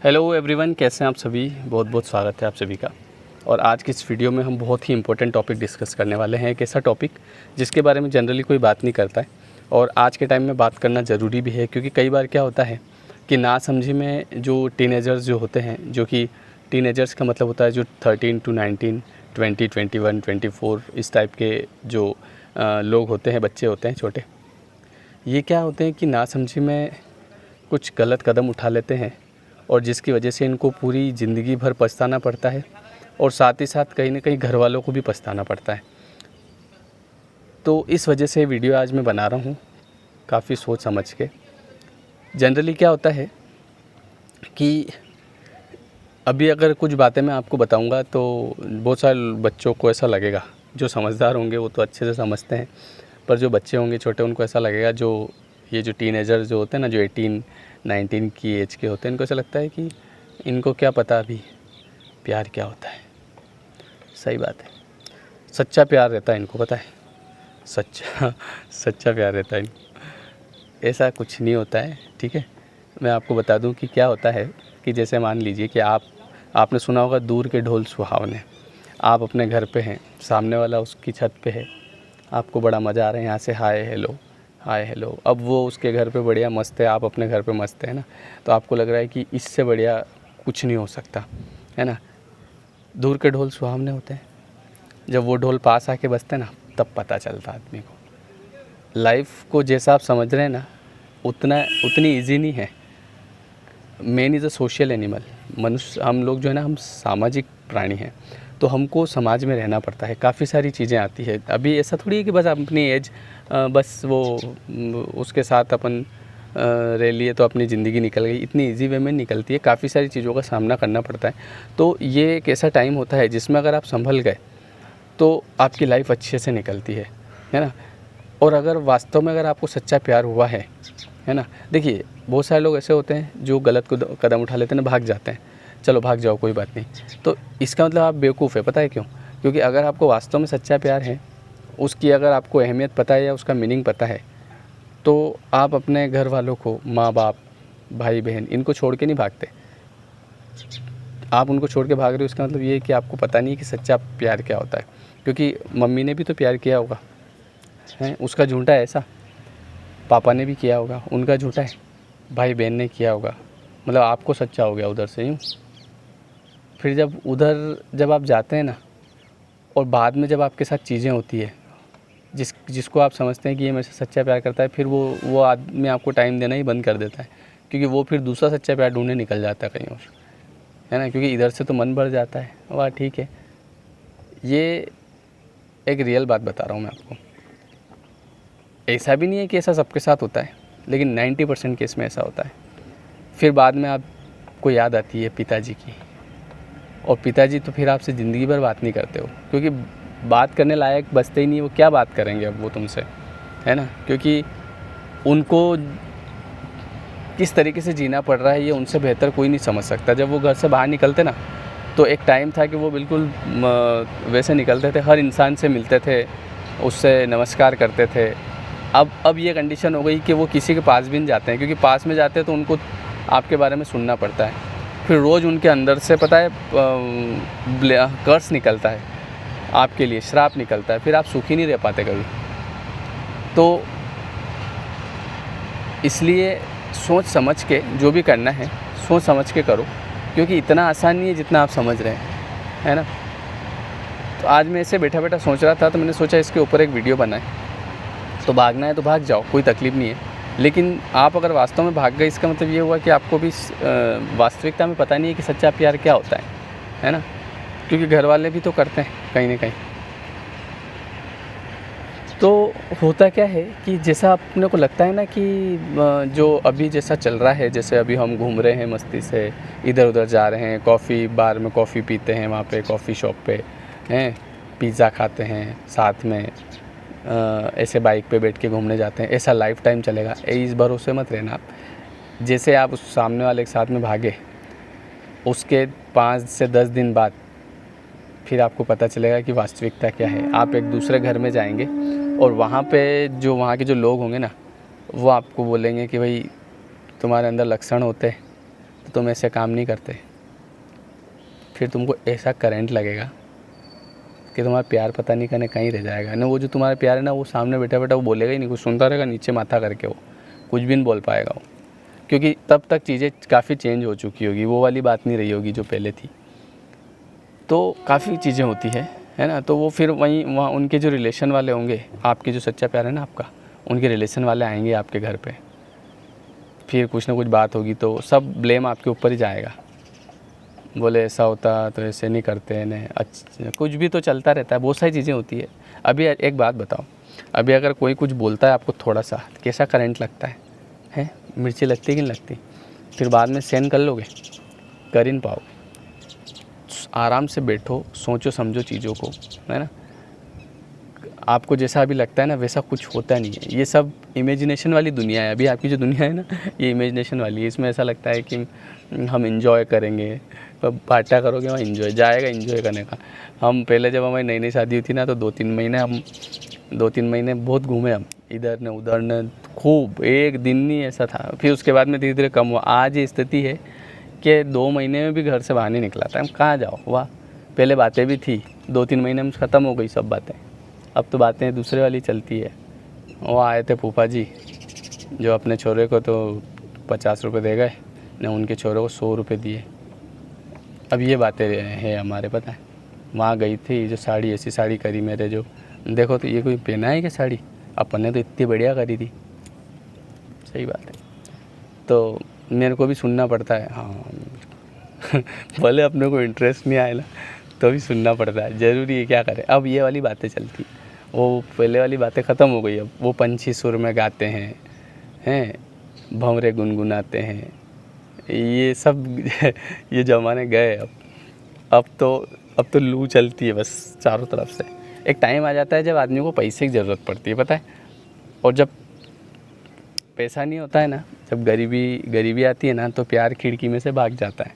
Hello everyone, कैसे हैं आप सभी। बहुत बहुत स्वागत है आप सभी का। और आज की इस वीडियो में हम बहुत ही इंपॉर्टेंट टॉपिक डिस्कस करने वाले हैं। एक ऐसा टॉपिक जिसके बारे में जनरली कोई बात नहीं करता है और आज के टाइम में बात करना ज़रूरी भी है, क्योंकि कई बार क्या होता है कि नासमझी में जो टीनेजर्स जो होते हैं, जो कि टीनेजर्स का मतलब होता है जो 13 to 19, 20, 21, 24 इस टाइप के जो लोग होते हैं, बच्चे होते हैं छोटे, ये क्या होते हैं कि नासमझी में कुछ गलत कदम उठा लेते हैं और जिसकी वजह से इनको पूरी ज़िंदगी भर पछताना पड़ता है और साथ ही साथ कहीं ना कहीं घर वालों को भी पछताना पड़ता है। तो इस वजह से वीडियो आज मैं बना रहा हूँ काफ़ी सोच समझ के। जनरली क्या होता है कि अभी अगर कुछ बातें मैं आपको बताऊँगा तो बहुत सारे बच्चों को ऐसा लगेगा, जो समझदार होंगे वो तो अच्छे से समझते हैं, पर जो बच्चे होंगे छोटे उनको ऐसा लगेगा, जो ये जो टीनेजर जो होते हैं ना, जो 18-19 की एज के होते हैं, इनको ऐसा लगता है कि इनको क्या पता अभी प्यार क्या होता है। सही बात है, सच्चा प्यार रहता है इनको पता है, सच्चा प्यार रहता है इनको। ऐसा कुछ नहीं होता है, ठीक है। मैं आपको बता दूं कि क्या होता है कि जैसे मान लीजिए कि आपने सुना होगा दूर के ढोल सुहावने। आप अपने घर पे हैं, सामने वाला उसकी छत पे है, आपको बड़ा मज़ा आ रहा है यहाँ से हाय हेलो। अब वो उसके घर पे बढ़िया मस्त है, आप अपने घर पे मस्त है ना, तो आपको लग रहा है कि इससे बढ़िया कुछ नहीं हो सकता, है ना। दूर के ढोल सुहावने होते हैं, जब वो ढोल पास आके बजते हैं ना, तब पता चलता आदमी को लाइफ को जैसा आप समझ रहे हैं ना उतनी ईजी नहीं है। Man is a social animal. मनुष्य, हम लोग जो है ना, हम सामाजिक प्राणी हैं, तो हमको समाज में रहना पड़ता है। काफ़ी सारी चीज़ें आती है। अभी ऐसा थोड़ी है कि बस अपनी एज बस वो उसके साथ अपन रह लिए तो अपनी ज़िंदगी निकल गई, इतनी इजी वे में निकलती है। काफ़ी सारी चीज़ों का सामना करना पड़ता है। तो ये एक ऐसा टाइम होता है जिसमें अगर आप संभल गए तो आपकी लाइफ अच्छे से निकलती है ना। और अगर वास्तव में अगर आपको सच्चा प्यार हुआ है ना, देखिए बहुत सारे लोग ऐसे होते हैं जो गलत कदम उठा लेते हैं ना, भाग जाते हैं। चलो भाग जाओ, कोई बात नहीं, तो इसका मतलब आप बेवकूफ़ है। पता है क्यों? क्योंकि अगर आपको वास्तव में सच्चा प्यार है, उसकी अगर आपको अहमियत पता है या उसका मीनिंग पता है, तो आप अपने घर वालों को, माँ बाप, भाई बहन, इनको छोड़ के नहीं भागते। आप उनको छोड़ के भाग रहे हो, इसका मतलब ये है कि आपको पता नहीं है कि सच्चा प्यार क्या होता है। क्योंकि मम्मी ने भी तो प्यार किया होगा, है, उसका झूठा है ऐसा। पापा ने भी किया होगा, उनका झूठा है। भाई बहन ने किया होगा, मतलब आपको सच्चा हो गया उधर से यूँ। फिर जब आप जाते हैं ना, और बाद में जब आपके साथ चीज़ें होती है, जिसको आप समझते हैं कि ये मेरे से सच्चा प्यार करता है, फिर वो आदमी आपको टाइम देना ही बंद कर देता है, क्योंकि वो फिर दूसरा सच्चा प्यार ढूंढने निकल जाता है कहीं और, है ना। क्योंकि इधर से तो मन भर जाता है। वाह, ठीक है, ये एक रियल बात बता रहा हूँ मैं आपको। ऐसा भी नहीं है कि ऐसा सबके साथ होता है, लेकिन 90% केस में ऐसा होता है। फिर बाद में आपको याद आती है पिताजी की, और पिताजी तो फिर आपसे ज़िंदगी भर बात नहीं करते हो, क्योंकि बात करने लायक बचते ही नहीं। वो क्या बात करेंगे अब वो तुमसे, है ना। क्योंकि उनको किस तरीके से जीना पड़ रहा है ये उनसे बेहतर कोई नहीं समझ सकता। जब वो घर से बाहर निकलते ना, तो एक टाइम था कि वो बिल्कुल वैसे निकलते थे, हर इंसान से मिलते थे, उससे नमस्कार करते थे। अब ये कंडीशन हो गई कि वो किसी के पास भी नहीं जाते हैं, क्योंकि पास में जाते हैं तो उनको आपके बारे में सुनना पड़ता है। फिर रोज़ उनके अंदर से पता है कर्स निकलता है आपके लिए, श्राप निकलता है। फिर आप सुखी नहीं रह पाते कभी। तो इसलिए सोच समझ के जो भी करना है, सोच समझ के करो, क्योंकि इतना आसान नहीं है जितना आप समझ रहे हैं, है ना। तो आज मैं ऐसे बैठा बैठा सोच रहा था, तो मैंने सोचा इसके ऊपर एक वीडियो बनाए। तो भागना है तो भाग जाओ, कोई तकलीफ़ नहीं है। लेकिन आप अगर वास्तव में भाग गए, इसका मतलब ये हुआ कि आपको भी वास्तविकता में पता नहीं है कि सच्चा प्यार क्या होता है ना। क्योंकि घर वाले भी तो करते हैं कहीं ना कहीं। तो होता क्या है कि जैसा अपने को लगता है ना कि जो अभी जैसा चल रहा है, जैसे अभी हम घूम रहे हैं मस्ती से, इधर उधर जा रहे हैं, कॉफ़ी बार में कॉफ़ी पीते हैं, वहाँ पे कॉफ़ी शॉप पे हैं, पिज़्ज़ा खाते हैं साथ में, ऐसे बाइक पे बैठ के घूमने जाते हैं, ऐसा लाइफ टाइम चलेगा। इस भरोसे मत रहना आप। जैसे आप उस सामने वाले के साथ में भागे, उसके 5 से 10 दिन बाद फिर आपको पता चलेगा कि वास्तविकता क्या है। आप एक दूसरे घर में जाएंगे और वहाँ के जो लोग होंगे ना, वो आपको बोलेंगे कि भाई तुम्हारे अंदर लक्षण होते हैं, तो तुम ऐसे काम नहीं करते, फिर तुमको ऐसा करंट लगेगा कि तुम्हारा प्यार पता नहीं कहने कहीं रह जाएगा ना। वो जो तुम्हारा प्यार है ना, वो सामने बैठा बैठा वो बोलेगा ही नहीं, कुछ सुनता रहेगा नीचे माथा करके, वो कुछ भी नहीं बोल पाएगा वो, क्योंकि तब तक चीज़ें काफ़ी चेंज हो चुकी होगी, वो वाली बात नहीं रही होगी जो पहले थी। तो काफ़ी चीज़ें होती है ना। तो वो फिर वहाँ उनके जो रिलेशन वाले होंगे, आपके जो सच्चा प्यार है ना आपका, उनके रिलेशन वाले आएंगे आपके घर पे, फिर कुछ ना कुछ बात होगी तो सब ब्लेम आपके ऊपर ही जाएगा। बोले ऐसा होता तो ऐसे नहीं करते हैं, अच्छा कुछ भी तो चलता रहता है, बहुत सारी चीज़ें होती है। अभी एक बात बताओ, अभी अगर कोई कुछ बोलता है आपको थोड़ा सा, कैसा करंट लगता है? मिर्ची लगती है कि नहीं लगती? फिर बाद में सहन कर लोगे? कर ही नहीं पाओगे। आराम से बैठो, सोचो समझो चीज़ों को, है ना। आपको जैसा अभी लगता है ना वैसा कुछ होता नहीं है, ये सब इमेजिनेशन वाली दुनिया है। अभी आपकी जो दुनिया है ना, ये इमेजिनेशन वाली है। इसमें ऐसा लगता है कि हम इंजॉय करेंगे, पार्टा करोगे वहाँ इंजॉय जाएगा, इंजॉय करने का। हम पहले जब हमारी नई नई शादी हुई थी ना, तो 2-3 महीने बहुत घूमे हम, इधर न उधर न, खूब, एक दिन नहीं ऐसा था। फिर उसके बाद में धीरे धीरे कम हुआ। आज ये स्थिति है कि 2 महीने में भी घर से बाहर नहीं निकला था। हम कहाँ जाओ, वाह। पहले बातें भी थी, 2-3 महीने में ख़त्म हो गई सब बातें। अब तो बातें दूसरे वाली चलती है। वो आए थे फूफा जी, जो अपने छोरे को तो 50 रुपये दे गए ने, उनके छोरे को 100 रुपये दिए। अब ये बातें हैं हमारे, पता है। वहाँ गई थी, जो साड़ी, ऐसी साड़ी करी मेरे, जो देखो तो ये कोई पहना है क्या साड़ी, अपन ने तो इतनी बढ़िया करी थी। सही बात है। तो मेरे को भी सुनना पड़ता है, हाँ भले अपने को इंटरेस्ट नहीं आए ना, तो भी सुनना पड़ता है, ज़रूरी है, क्या करें। अब ये वाली बातें चलती, वो पहले वाली बातें ख़त्म हो गई। अब वो पंछी सुर में गाते हैं, भंवरे गुनगुनाते हैं, ये सब ये ज़माने गए। अब तो लू चलती है बस चारों तरफ से। एक टाइम आ जाता है जब आदमी को पैसे की ज़रूरत पड़ती है, पता है। और जब पैसा नहीं होता है ना, जब गरीबी आती है ना, तो प्यार खिड़की में से भाग जाता है।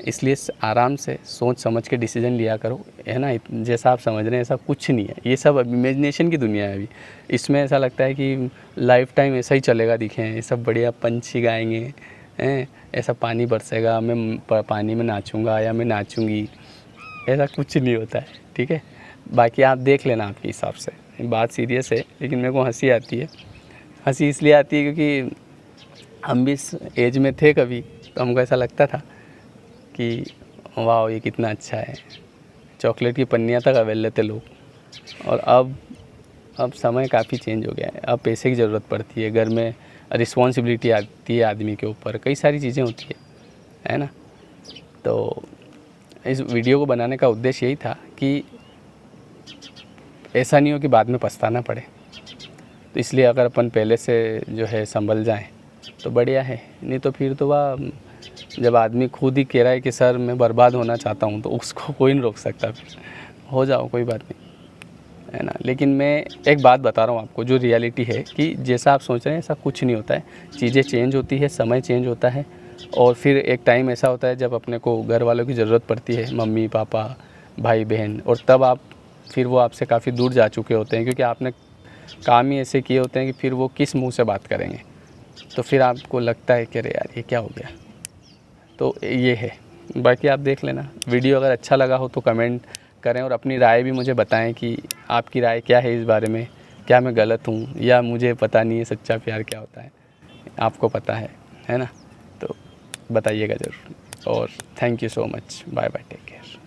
इसलिए आराम से सोच समझ के डिसीजन लिया करो, है ना। जैसा आप समझ रहे हैं ऐसा कुछ नहीं है, ये सब इमेजिनेशन की दुनिया है। अभी इसमें ऐसा लगता है कि लाइफ टाइम ऐसा ही चलेगा, दिखें ये सब बढ़िया पंछी गाएंगे, हैं, ऐसा पानी बरसेगा, मैं पानी में नाचूंगा या मैं नाचूंगी, ऐसा कुछ नहीं होता है, ठीक है। बाकी आप देख लेना आपके हिसाब से। बात सीरियस है, लेकिन मेरे को हंसी आती है। हंसी इसलिए आती है क्योंकि हम भी इस एज में थे कभी, तो हमको ऐसा लगता था कि वाह ये कितना अच्छा है, चॉकलेट की पन्नियाँ तक अवेल लेते लोग। और अब समय काफ़ी चेंज हो गया है। अब पैसे की ज़रूरत पड़ती है, घर में रिस्पॉन्सिबिलिटी आती है आदमी के ऊपर, कई सारी चीज़ें होती है ना। तो इस वीडियो को बनाने का उद्देश्य यही था कि ऐसा नहीं हो कि बाद में पछताना पड़े। तो इसलिए अगर अपन पहले से जो है संभल जाएं तो बढ़िया है, नहीं तो फिर तो वह जब आदमी खुद ही कह रहा है कि सर मैं बर्बाद होना चाहता हूँ, तो उसको कोई नहीं रोक सकता। फिर हो जाओ, कोई बात नहीं, है ना। लेकिन मैं एक बात बता रहा हूँ आपको, जो रियलिटी है, कि जैसा आप सोच रहे हैं ऐसा कुछ नहीं होता है। चीज़ें चेंज होती है, समय चेंज होता है, और फिर एक टाइम ऐसा होता है जब अपने को घर वालों की ज़रूरत पड़ती है, मम्मी पापा भाई बहन, और तब फिर वो आपसे काफ़ी दूर जा चुके होते हैं, क्योंकि आपने काम ही ऐसे किए होते हैं कि फिर वो किस मुंह से बात करेंगे। तो फिर आपको लगता है कि अरे यार ये क्या हो गया। तो ये है। बाकी आप देख लेना। वीडियो अगर अच्छा लगा हो तो कमेंट करें, और अपनी राय भी मुझे बताएं कि आपकी राय क्या है इस बारे में। क्या मैं गलत हूँ, या मुझे पता नहीं है सच्चा प्यार क्या होता है, आपको पता है ना। तो बताइएगा ज़रूर। और thank you so much. Bye bye, take care.